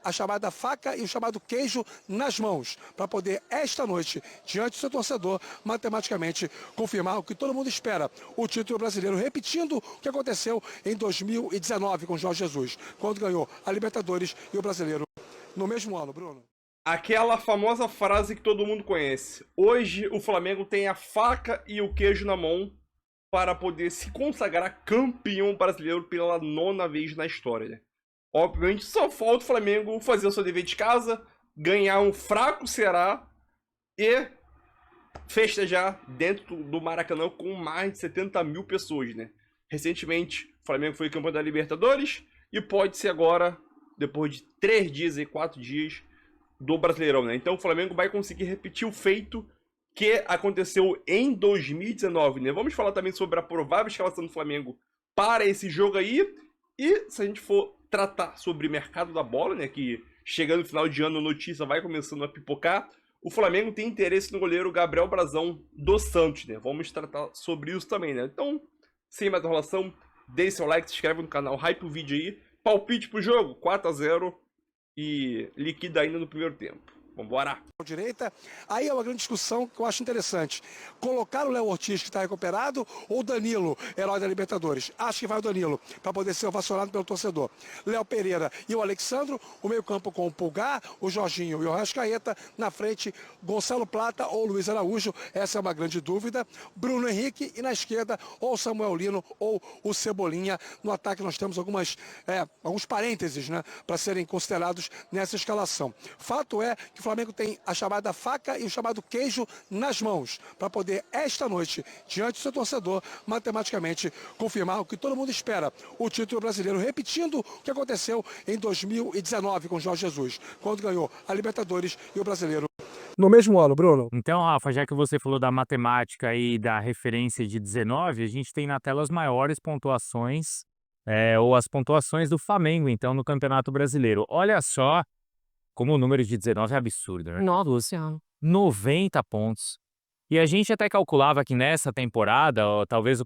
a chamada faca e o chamado queijo nas mãos, para poder, esta noite, diante do seu torcedor, matematicamente confirmar o que todo mundo espera, o título brasileiro, repetindo o que aconteceu em 2019 com Jorge Jesus, quando ganhou a Libertadores e o Brasileiro no mesmo ano, Bruno. Aquela famosa frase que todo mundo conhece. Hoje o Flamengo tem a faca e o queijo na mão para poder se consagrar campeão brasileiro pela 9ª vez na história, né? Obviamente só falta o Flamengo fazer o seu dever de casa, ganhar um fraco Ceará e festejar dentro do Maracanã com mais de 70 mil pessoas, né? Recentemente o Flamengo foi campeão da Libertadores e pode ser agora, depois de 3 dias e 4 dias, do Brasileirão, né? Então o Flamengo vai conseguir repetir o feito que aconteceu em 2019, né? Vamos falar também sobre a provável escalação do Flamengo para esse jogo aí. E se a gente for tratar sobre o mercado da bola, né? Que chegando no final de ano a notícia vai começando a pipocar. O Flamengo tem interesse no goleiro Gabriel Brazão do Santos, né? Vamos tratar sobre isso também, né? Então, sem mais enrolação, deixe seu like, se inscreve no canal, hype o vídeo aí. Palpite pro jogo, 4-0. E liquida ainda no primeiro tempo. Vambora! Direita, aí é uma grande discussão que eu acho interessante. Colocar o Léo Ortiz, que está recuperado, ou Danilo, herói da Libertadores? Acho que vai o Danilo, para poder ser ovacionado pelo torcedor. Léo Pereira e o Alexandro, o meio-campo com o Pulgar, o Jorginho e o Arrascaeta. Na frente, Gonçalo Plata ou Luiz Araújo, essa é uma grande dúvida. Bruno Henrique e na esquerda, ou o Samuel Lino ou o Cebolinha. No ataque nós temos alguns parênteses, né, para serem considerados nessa escalação. Fato é que o Flamengo tem a chamada faca e o chamado queijo nas mãos, para poder, esta noite, diante do seu torcedor, matematicamente confirmar o que todo mundo espera, o título brasileiro, repetindo o que aconteceu em 2019 com Jorge Jesus, quando ganhou a Libertadores e o Brasileiro no mesmo ano, Bruno. Então, Rafa, já que você falou da matemática e da referência de 19, a gente tem na tela as maiores pontuações, ou as pontuações do Flamengo, então, no Campeonato Brasileiro. Olha só como o número de 19 é absurdo, né? Nossa, Luciano. 90 pontos. E a gente até calculava que nessa temporada, ó, talvez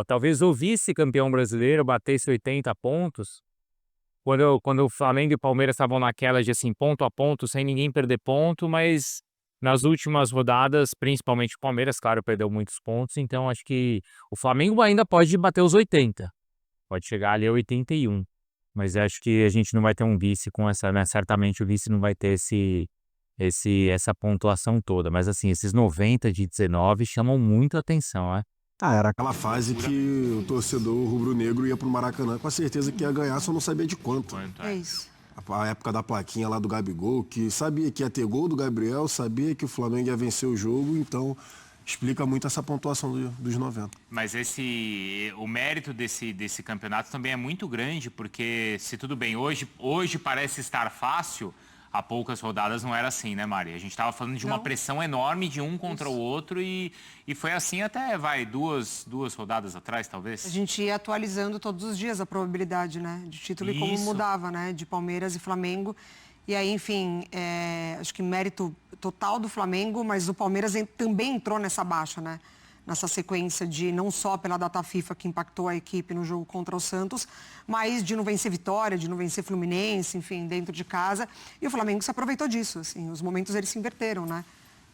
talvez o vice-campeão brasileiro batesse 80 pontos. Quando o Flamengo e o Palmeiras estavam naquela de assim, ponto a ponto, sem ninguém perder ponto, mas nas últimas rodadas, principalmente o Palmeiras, claro, perdeu muitos pontos, então acho que o Flamengo ainda pode bater os 80. Pode chegar ali a 81. Mas acho que a gente não vai ter um vice com essa, né? Certamente o vice não vai ter essa pontuação toda. Mas assim, esses 90 de 19 chamam muito a atenção, né? Era aquela fase que o torcedor rubro-negro ia pro Maracanã com a certeza que ia ganhar, só não sabia de quanto. É isso. A época da plaquinha lá do Gabigol, que sabia que ia ter gol do Gabriel, sabia que o Flamengo ia vencer o jogo, então explica muito essa pontuação dos 90. Mas o mérito desse campeonato também é muito grande, porque se tudo bem, hoje parece estar fácil, há poucas rodadas não era assim, né, Mari? A gente estava falando de uma pressão enorme de um contra o outro e foi assim até, duas rodadas atrás, talvez. A gente ia atualizando todos os dias a probabilidade, né, de título e como mudava, né, de Palmeiras e Flamengo. E aí, enfim, acho que mérito total do Flamengo, mas o Palmeiras também entrou nessa baixa, né? Nessa sequência de não só pela data FIFA que impactou a equipe no jogo contra o Santos, mas de não vencer Vitória, de não vencer Fluminense, enfim, dentro de casa. E o Flamengo se aproveitou disso, assim, os momentos eles se inverteram, né?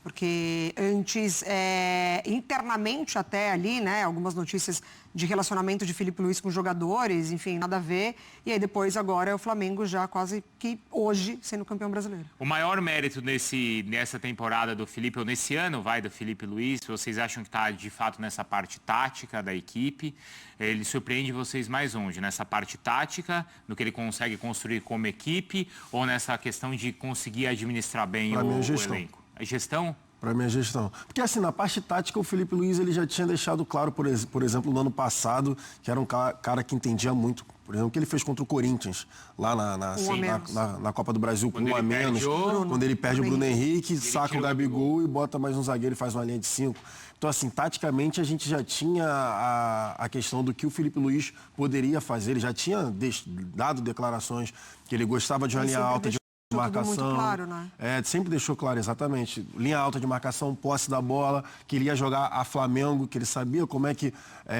Porque antes, internamente até ali, né, algumas notícias de relacionamento de Felipe Luiz com jogadores, enfim, nada a ver. E aí depois, agora, é o Flamengo já quase que hoje sendo campeão brasileiro. O maior mérito nessa temporada do Felipe, ou nesse ano, do Felipe Luiz, vocês acham que está, de fato, nessa parte tática da equipe? Ele surpreende vocês mais onde? Nessa parte tática, no que ele consegue construir como equipe, ou nessa questão de conseguir administrar bem o elenco? A gestão? Para mim, a gestão. Porque, assim, na parte tática, o Felipe Luiz ele já tinha deixado claro, por exemplo, no ano passado, que era um cara que entendia muito. Por exemplo, o que ele fez contra o Corinthians, lá na Copa do Brasil, com um a menos. Quando ele perde o Bruno Henrique, saca o Gabigol e bota mais um zagueiro e faz uma linha de 5. Então, assim, taticamente, a gente já tinha a questão do que o Felipe Luiz poderia fazer. Ele já tinha dado declarações que ele gostava de uma linha alta, marcação. Tudo muito claro, né? Sempre deixou claro, exatamente. Linha alta de marcação, posse da bola, que ele ia jogar a Flamengo, que ele sabia como é que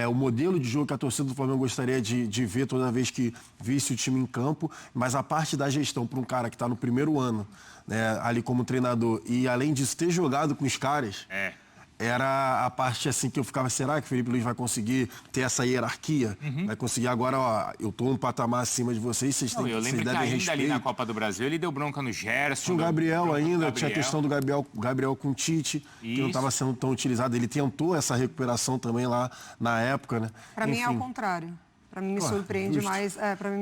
o modelo de jogo que a torcida do Flamengo gostaria de ver toda vez que visse o time em campo. Mas a parte da gestão para um cara que está no primeiro ano, né, ali como treinador, e além disso ter jogado com os caras... Era a parte assim que eu ficava, será que o Filipe Luís vai conseguir ter essa hierarquia? Vai conseguir agora, ó, eu tô um patamar acima de vocês, vocês têm eu lembro que ainda respeito. Ali na Copa do Brasil ele deu bronca no Gerson. Tinha o Gabriel ainda, tinha a questão do Gabriel com o Tite, que não estava sendo tão utilizado. Ele tentou essa recuperação também lá na época, né? Para mim é ao contrário. Para mim me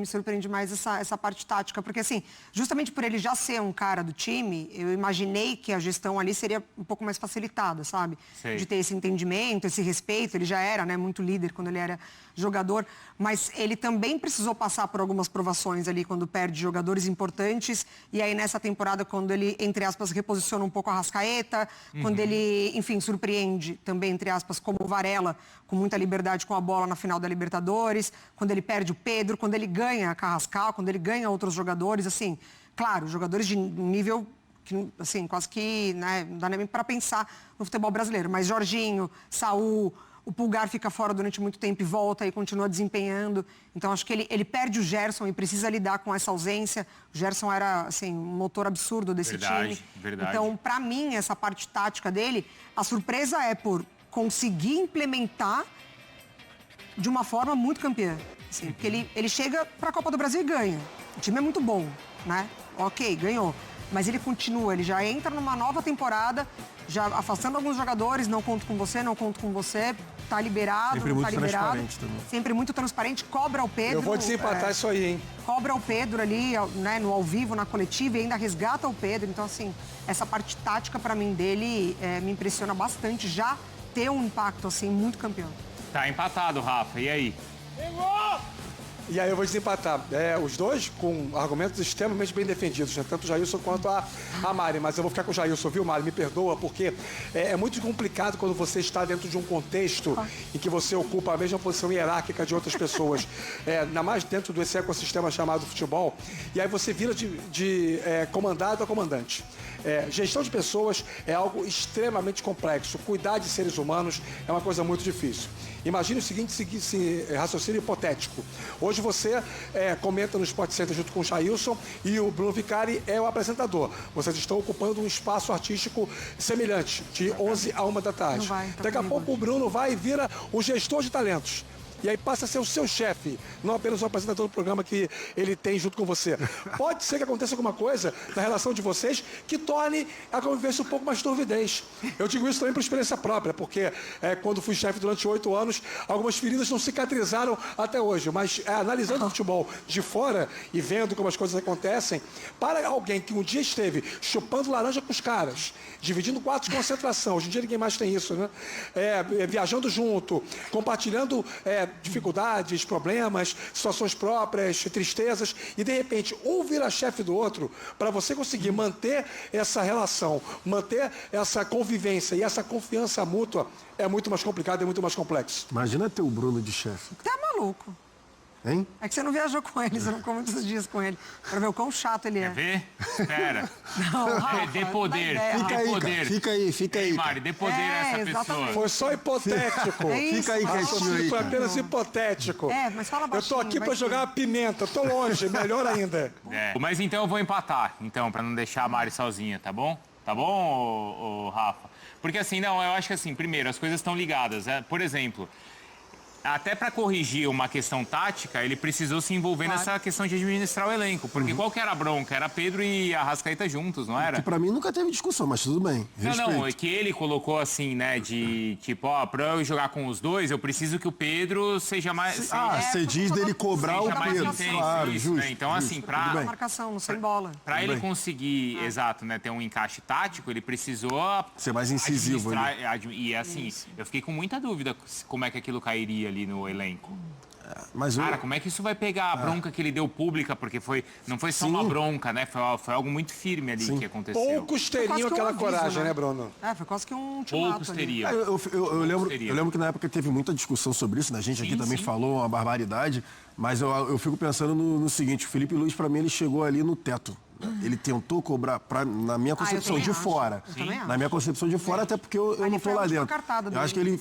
surpreende mais, essa parte tática, porque assim, justamente por ele já ser um cara do time, eu imaginei que a gestão ali seria um pouco mais facilitada, sabe? Sei. De ter esse entendimento, esse respeito, ele já era, né, muito líder quando ele era jogador, mas ele também precisou passar por algumas provações ali quando perde jogadores importantes, e aí nessa temporada quando ele, entre aspas, reposiciona um pouco a Arrascaeta, quando ele, enfim, surpreende também, entre aspas, como o Varela, com muita liberdade com a bola na final da Libertadores, quando ele perde o Pedro, quando ele ganha a Carrascal, quando ele ganha outros jogadores, assim, claro, jogadores de nível que, assim, quase que, né, não dá nem para pensar no futebol brasileiro, mas Jorginho, Saul, o Pulgar fica fora durante muito tempo e volta e continua desempenhando. Então, acho que ele perde o Gerson e precisa lidar com essa ausência. O Gerson era, assim, um motor absurdo desse time. Verdade. Então, para mim, essa parte tática dele, a surpresa é por conseguir implementar de uma forma muito campeã. Assim, porque ele chega para a Copa do Brasil e ganha. O time é muito bom, né? Ok, ganhou. Mas ele continua, ele já entra numa nova temporada, já afastando alguns jogadores, não conto com você, tá liberado, sempre muito tá liberado. Transparente também. Sempre muito transparente, cobra o Pedro. Eu vou desempatar isso aí, hein? Cobra o Pedro ali, né, no ao vivo, na coletiva, e ainda resgata o Pedro. Então, assim, essa parte tática, para mim, dele me impressiona bastante, já ter um impacto, assim, muito campeão. Tá empatado, Rafa, e aí? E aí eu vou desempatar. Os dois com argumentos extremamente bem defendidos, né? Tanto o Jailson quanto a Mari. Mas eu vou ficar com o Jailson, viu, Mari? Me perdoa, porque é muito complicado quando você está dentro de um contexto em que você ocupa a mesma posição hierárquica de outras pessoas. Ainda mais dentro desse ecossistema chamado futebol. E aí você vira de comandado a comandante. Gestão de pessoas é algo extremamente complexo. Cuidar de seres humanos é uma coisa muito difícil. Imagine o seguinte raciocínio hipotético. Hoje você comenta no Sport Center junto com o Jailson e o Bruno Vicari é o apresentador. Vocês estão ocupando um espaço artístico semelhante, de 11 a 1 da tarde. Daqui a pouco o Bruno vai e vira o gestor de talentos. E aí passa a ser o seu chefe, não apenas o apresentador do programa que ele tem junto com você. Pode ser que aconteça alguma coisa na relação de vocês que torne a convivência um pouco mais turvidez. Eu digo isso também por experiência própria, porque quando fui chefe durante 8 anos, algumas feridas não cicatrizaram até hoje. Mas analisando o futebol de fora e vendo como as coisas acontecem, para alguém que um dia esteve chupando laranja com os caras, dividindo quartos de concentração, hoje em dia ninguém mais tem isso, né? Viajando junto, compartilhando dificuldades, problemas, situações próprias, tristezas, e de repente um vira chefe do outro, para você conseguir manter essa relação, manter essa convivência e essa confiança mútua, é muito mais complicado e muito mais complexo. Imagina ter o Bruno de chefe. Tá maluco. Hein? É que você não viajou com ele, você não ficou muitos dias com ele. Pra ver o quão chato ele é. Quer ver? Espera. Não, Rafa, Dê poder. Fica aí, poder. Cara. Fica aí. Mari, dê poder a essa exatamente. pessoa. Foi só hipotético. Fica aí quietinho aí, Foi cara. apenas hipotético. Mas fala Eu baixinho. tô aqui vai para que- jogar uma pimenta, tô longe, melhor ainda. Mas então eu vou empatar, então, pra não deixar a Mari sozinha, tá bom? Tá bom, ô Rafa? Porque assim, não, eu acho que assim, primeiro, as coisas estão ligadas. Por exemplo, até para corrigir uma questão tática, ele precisou se envolver nessa questão de administrar o elenco. Porque qual que era a bronca? Era Pedro e Arrascaeta juntos, não era? Que pra mim nunca teve discussão, mas tudo bem. Respeito. Não, é que ele colocou assim, né, de tipo, ó, pra eu jogar com os dois, eu preciso que o Pedro seja mais... Você diz dele cobrar o seja mais Pedro. intenso, Claro, isso, justo. né? Então, assim, justo. pra- Tudo bem. Marcação, sem bola. Pra ele conseguir, exato, né, ter um encaixe tático, ele precisou Ser mais incisivo ali. E assim, eu fiquei com muita dúvida como é que aquilo cairia ali no elenco. Mas Cara, como é que isso vai pegar a bronca que ele deu pública? Porque não foi só uma bronca, né? Foi algo muito firme ali que aconteceu. Poucos teriam aquela coragem, né, Bruno? Foi quase que um ultimato Poucos ali. teriam. Eu lembro que na época teve muita discussão sobre isso, né? A gente aqui também falou uma barbaridade, mas eu fico pensando no seguinte, o Filipe Luís, pra mim, ele chegou ali no teto. ele tentou cobrar, na minha concepção, de fora. Na minha concepção de fora, até porque eu não estou lá dentro. Eu acho que ele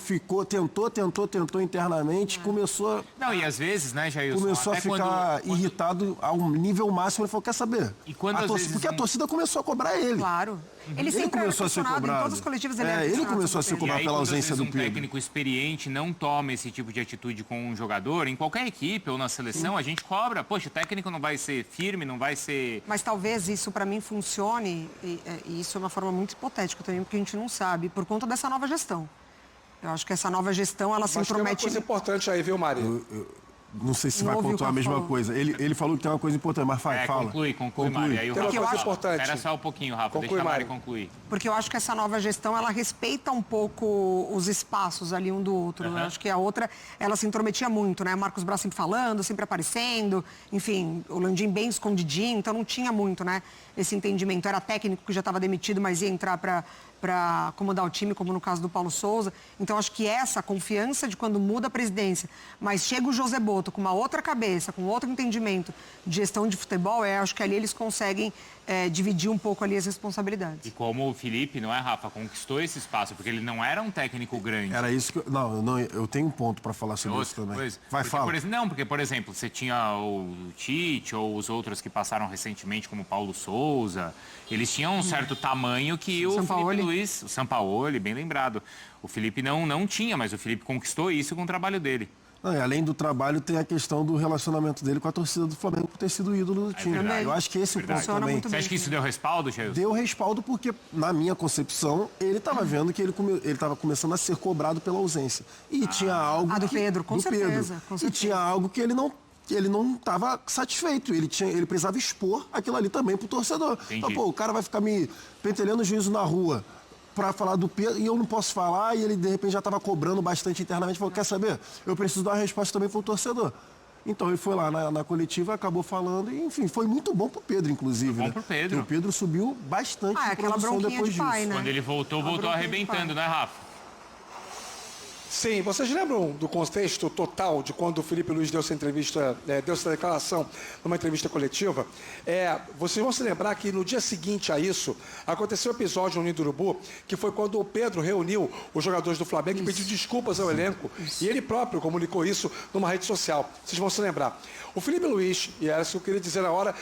tentou internamente, começou... Não, e às vezes, né, Jailson? Começou a ficar irritado a um nível máximo, ele falou, quer saber? E quando Porque a torcida começou a cobrar ele. Claro. Ele sempre começou a ser cobrado. Em todas as coletivas ele começou a ser cobrado pela ausência do Pedro. Um técnico experiente não toma esse tipo de atitude com um jogador, em qualquer equipe ou na seleção, a gente cobra. Poxa, o técnico não vai ser firme, não vai ser... Mas talvez isso para mim funcione, e isso é uma forma muito hipotética também, porque a gente não sabe, por conta dessa nova gestão. Eu acho que essa nova gestão, ela se intromete... Mas tem uma coisa importante aí, viu, Mari? Não sei se vai pontuar a mesma coisa. Ele falou que tem uma coisa importante, mas fala. Conclui, Mari. Aí o tem uma Rafa coisa importante. Espera só um pouquinho, Rafa. Deixa a Mari concluir. Porque eu acho que essa nova gestão, ela respeita um pouco os espaços ali um do outro. Eu acho que a outra, ela se intrometia muito, né? Marcos Braz sempre falando, sempre aparecendo. Enfim, o Landim bem escondidinho, então não tinha muito, né? Esse entendimento. Era técnico que já estava demitido, mas ia entrar para acomodar o time, como no caso do Paulo Souza. Então, acho que essa confiança de quando muda a presidência, mas chega o José Boto com uma outra cabeça, com outro entendimento de gestão de futebol, acho que ali eles conseguem dividir um pouco ali as responsabilidades. E como o Felipe, não é, Rafa, conquistou esse espaço, porque ele não era um técnico grande. Era isso que... Não, eu tenho um ponto para falar sobre isso também. Porque, por exemplo, você tinha o Tite ou os outros que passaram recentemente, como o Paulo Souza, eles tinham um certo tamanho que o Felipe Luiz, o Sampaoli, bem lembrado, o Felipe não tinha, mas o Felipe conquistou isso com o trabalho dele. Não, além do trabalho, tem a questão do relacionamento dele com a torcida do Flamengo por ter sido ídolo do time. Eu acho que esse ponto também... Você acha que isso deu respaldo, Jailson? Deu respaldo porque, na minha concepção, ele estava vendo que ele estava começando a ser cobrado pela ausência. E tinha algo... do Pedro, com certeza. E tinha algo que ele não estava satisfeito. Ele precisava expor aquilo ali também pro torcedor. Então, o cara vai ficar me pentelhando o juízo na rua para falar do Pedro, e eu não posso falar, e ele de repente já estava cobrando bastante internamente, falou, quer saber? Eu preciso dar uma resposta também para o torcedor. Então ele foi lá na coletiva, acabou falando, e enfim, foi muito bom pro Pedro, inclusive. Bom pro Pedro. O Pedro subiu bastante de aquela produção bronquinha depois de pai, disso. né? Quando ele voltou arrebentando, né, Rafa? Sim, vocês lembram do contexto total de quando o Felipe Luiz deu essa entrevista, deu essa declaração numa entrevista coletiva? Vocês vão se lembrar que no dia seguinte a isso, aconteceu um episódio no Ninho do Urubu, que foi quando o Pedro reuniu os jogadores do Flamengo e pediu desculpas ao elenco. E ele próprio comunicou isso numa rede social. Vocês vão se lembrar. O Felipe Luiz, e era isso que eu queria dizer na hora,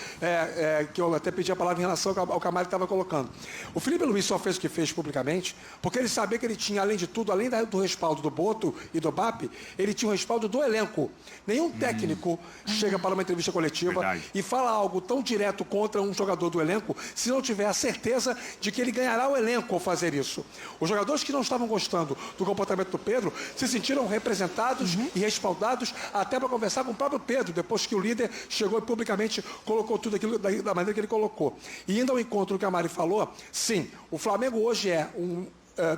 que eu até pedi a palavra em relação ao que a Mari estava colocando. O Felipe Luiz só fez o que fez publicamente, porque ele sabia que ele tinha, além de tudo, além do respaldo do Boto e do BAP, ele tinha o respaldo do elenco. Nenhum técnico chega para uma entrevista coletiva e fala algo tão direto contra um jogador do elenco, se não tiver a certeza de que ele ganhará o elenco ao fazer isso. Os jogadores que não estavam gostando do comportamento do Pedro se sentiram representados e respaldados até para conversar com o próprio Pedro, depois que o líder chegou e publicamente colocou tudo aquilo da maneira que ele colocou. E indo ao encontro do que a Mari falou, sim, o Flamengo hoje é um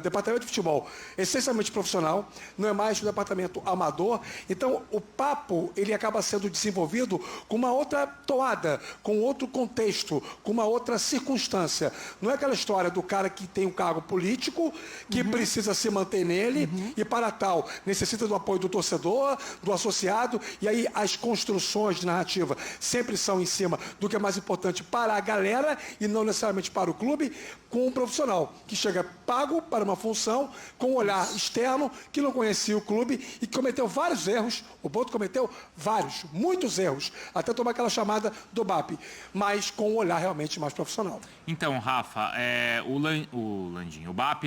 departamento de futebol essencialmente profissional, não é mais um departamento amador, então o papo ele acaba sendo desenvolvido com uma outra toada, com outro contexto, com uma outra circunstância. Não é aquela história do cara que tem um cargo político, que precisa se manter nele e para tal necessita do apoio do torcedor, do associado, e aí as construções de narrativa sempre são em cima do que é mais importante para a galera e não necessariamente para o clube, com um profissional que chega pago para uma função, com um olhar externo, que não conhecia o clube e que cometeu vários erros. O Boto cometeu muitos erros, até tomar aquela chamada do BAP, mas com um olhar realmente mais profissional. Então, Rafa, o BAP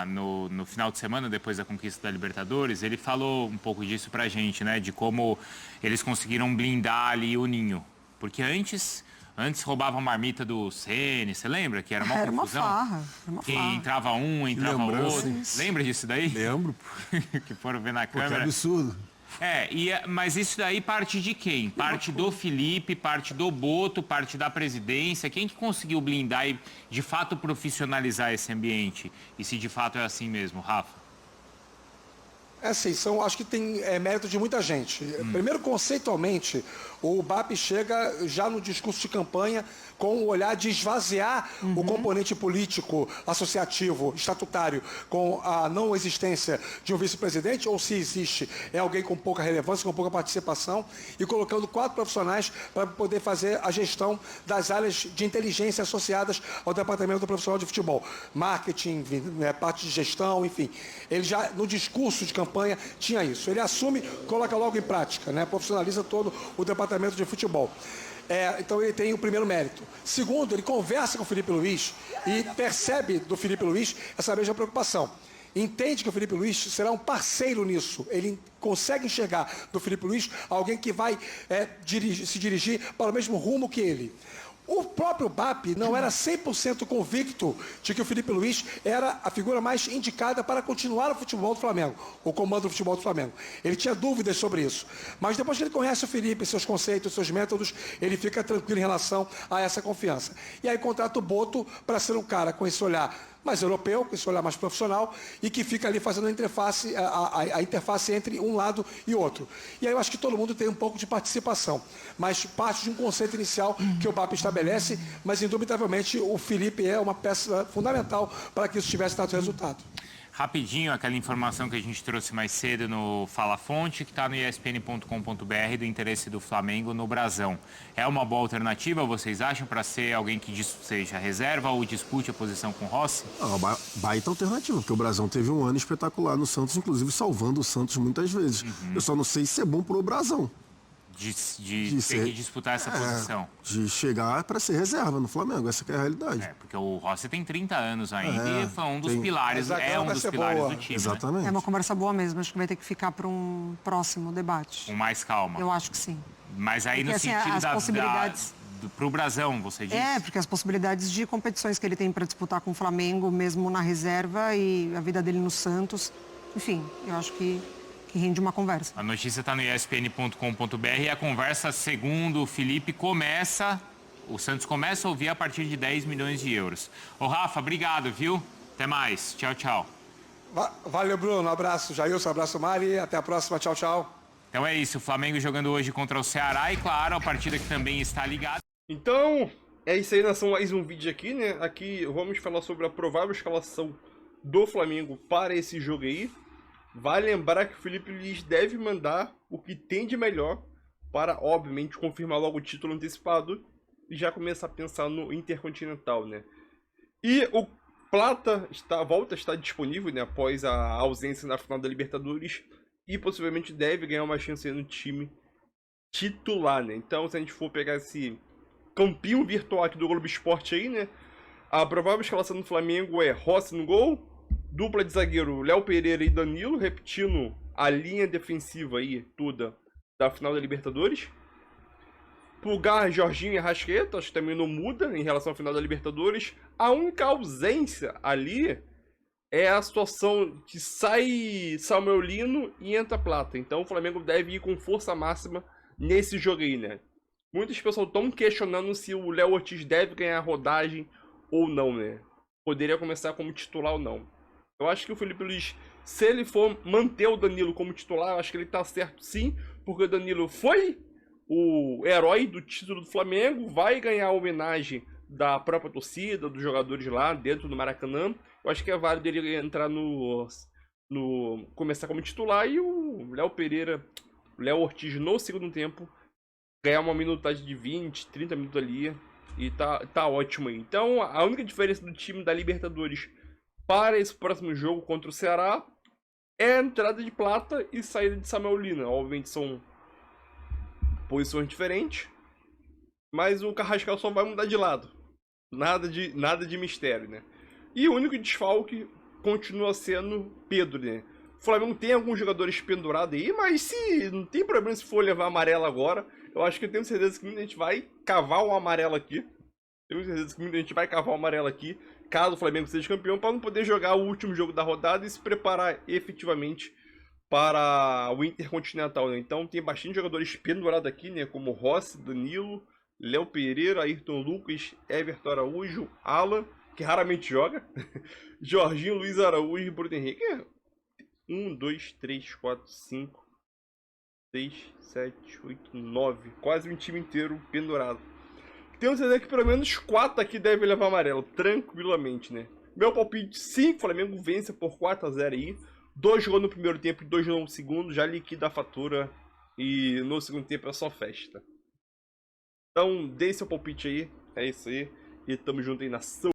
no final de semana, depois da conquista da Libertadores, ele falou um pouco disso pra gente, né? De como eles conseguiram blindar ali o Ninho. Porque antes roubavam a marmita do Ceni, você lembra? Que era uma confusão. Era uma farra. Que entrava um, entrava outro. Lembra disso daí? Lembro. Que foram ver na câmera. Que absurdo. Mas isso daí parte de quem? Parte do Felipe, parte do Boto, parte da presidência. Quem que conseguiu blindar e, de fato, profissionalizar esse ambiente? E se de fato é assim mesmo, Rafa? É assim, acho que tem mérito de muita gente. Primeiro, conceitualmente, o BAP chega já no discurso de campanha com o olhar de esvaziar o componente político, associativo, estatutário, com a não existência de um vice-presidente, ou se existe, é alguém com pouca relevância, com pouca participação, e colocando 4 profissionais para poder fazer a gestão das áreas de inteligência associadas ao departamento do profissional de futebol. Marketing, parte de gestão, enfim. Ele já, no discurso de campanha, tinha isso. Ele assume, coloca logo em prática, profissionaliza todo o departamento de futebol. Então ele tem o primeiro mérito. Segundo, ele conversa com o Felipe Luiz e percebe do Felipe Luiz essa mesma preocupação. Entende que o Felipe Luiz será um parceiro nisso. Ele consegue enxergar do Felipe Luiz alguém que vai se dirigir para o mesmo rumo que ele. O próprio BAP não era 100% convicto de que o Felipe Luiz era a figura mais indicada para continuar o futebol do Flamengo, o comando do futebol do Flamengo. Ele tinha dúvidas sobre isso. Mas depois que ele conhece o Felipe, seus conceitos, seus métodos, ele fica tranquilo em relação a essa confiança. E aí contrata o Boto para ser um cara com esse olhar mais europeu, com esse olhar mais profissional, e que fica ali fazendo a interface entre um lado e outro. E aí eu acho que todo mundo tem um pouco de participação, mas parte de um conceito inicial que o BAP estabelece, mas indubitavelmente o Felipe é uma peça fundamental para que isso tivesse dado resultado. Rapidinho, aquela informação que a gente trouxe mais cedo no Fala Fonte, que está no espn.com.br, do interesse do Flamengo no Brasão. É uma boa alternativa, vocês acham, para ser alguém que seja reserva ou dispute a posição com o Rossi? Baita alternativa, porque o Brasão teve um ano espetacular no Santos, inclusive salvando o Santos muitas vezes. Eu só não sei se é bom pro Brasão. De ter que disputar essa posição. De chegar para ser reserva no Flamengo, essa que é a realidade. Porque o Rossi tem 30 anos ainda e foi um dos pilares, do time. Exatamente. Né? É uma conversa boa mesmo, acho que vai ter que ficar para um próximo debate. Com mais calma. Eu acho que sim. Mas aí porque, no sentido as possibilidades... pro Brasão, você disse? Porque as possibilidades de competições que ele tem para disputar com o Flamengo, mesmo na reserva, e a vida dele no Santos, enfim, eu acho que rende uma conversa. A notícia está no espn.com.br e a conversa, segundo o Felipe, o Santos começa a ouvir a partir de 10 milhões de euros. Ô Rafa, obrigado, viu? Até mais. Tchau, tchau. Valeu, Bruno. Um abraço, Jailson. Um abraço, Mari. Até a próxima. Tchau, tchau. Então é isso. O Flamengo jogando hoje contra o Ceará e, claro, a partida que também está ligada. Então, é isso aí. Nação, mais um vídeo aqui, né? Aqui vamos falar sobre a provável escalação do Flamengo para esse jogo aí. Vale lembrar que o Felipe Luiz deve mandar o que tem de melhor para, obviamente, confirmar logo o título antecipado e já começar a pensar no Intercontinental, né? E o Plata volta a estar disponível, né, após a ausência na final da Libertadores e possivelmente deve ganhar uma chance no time titular, né? Então, se a gente for pegar esse campinho virtual aqui do Globo Esporte aí, né, a provável escalação do Flamengo é Rossi no gol, dupla de zagueiro Léo Pereira e Danilo, repetindo a linha defensiva aí toda da final da Libertadores. Pulgar, Jorginho e Arrascaeta, acho que também não muda em relação à final da Libertadores. A única ausência ali é a situação que sai Samuel Lino e entra Plata. Então o Flamengo deve ir com força máxima nesse jogo aí, né? Muitas pessoas estão questionando se o Léo Ortiz deve ganhar rodagem ou não, né? Poderia começar como titular ou não. Eu acho que o Felipe Luiz, se ele for manter o Danilo como titular, eu acho que ele tá certo sim, porque o Danilo foi o herói do título do Flamengo, vai ganhar a homenagem da própria torcida, dos jogadores lá dentro do Maracanã. Eu acho que é válido ele entrar começar como titular e o Léo Pereira, o Léo Ortiz no segundo tempo, ganhar uma minutagem de 20, 30 minutos ali e tá ótimo aí. Então a única diferença do time da Libertadores para esse próximo jogo contra o Ceará é a entrada de Plata e saída de Samuel Lino. Obviamente são posições diferentes, mas o Carrascal só vai mudar de lado. Nada de mistério, né? E o único desfalque continua sendo Pedro, né? O Flamengo tem alguns jogadores pendurados aí, mas não tem problema se for levar amarelo agora. Eu acho que eu tenho certeza que muita gente vai cavar o amarelo aqui. Tenho certeza que muita gente vai cavar o amarelo aqui, caso o Flamengo seja campeão, para não poder jogar o último jogo da rodada e se preparar efetivamente para o Intercontinental, né? Então tem bastante jogadores pendurados aqui, né? Como Rossi, Danilo, Léo Pereira, Ayrton Lucas, Everton Araújo, Alan, que raramente joga, Jorginho, Luiz Araújo e Bruno Henrique. 1, 2, 3, 4, 5, 6, 7, 8, 9. Quase um time inteiro pendurado. Tenho certeza que pelo menos 4 aqui devem levar amarelo, tranquilamente, né? Meu palpite, 5, Flamengo vence por 4-0 aí. 2 gols no primeiro tempo e 2 gols no segundo, já liquida a fatura. E no segundo tempo é só festa. Então, dê seu palpite aí, é isso aí. E tamo junto aí, nação.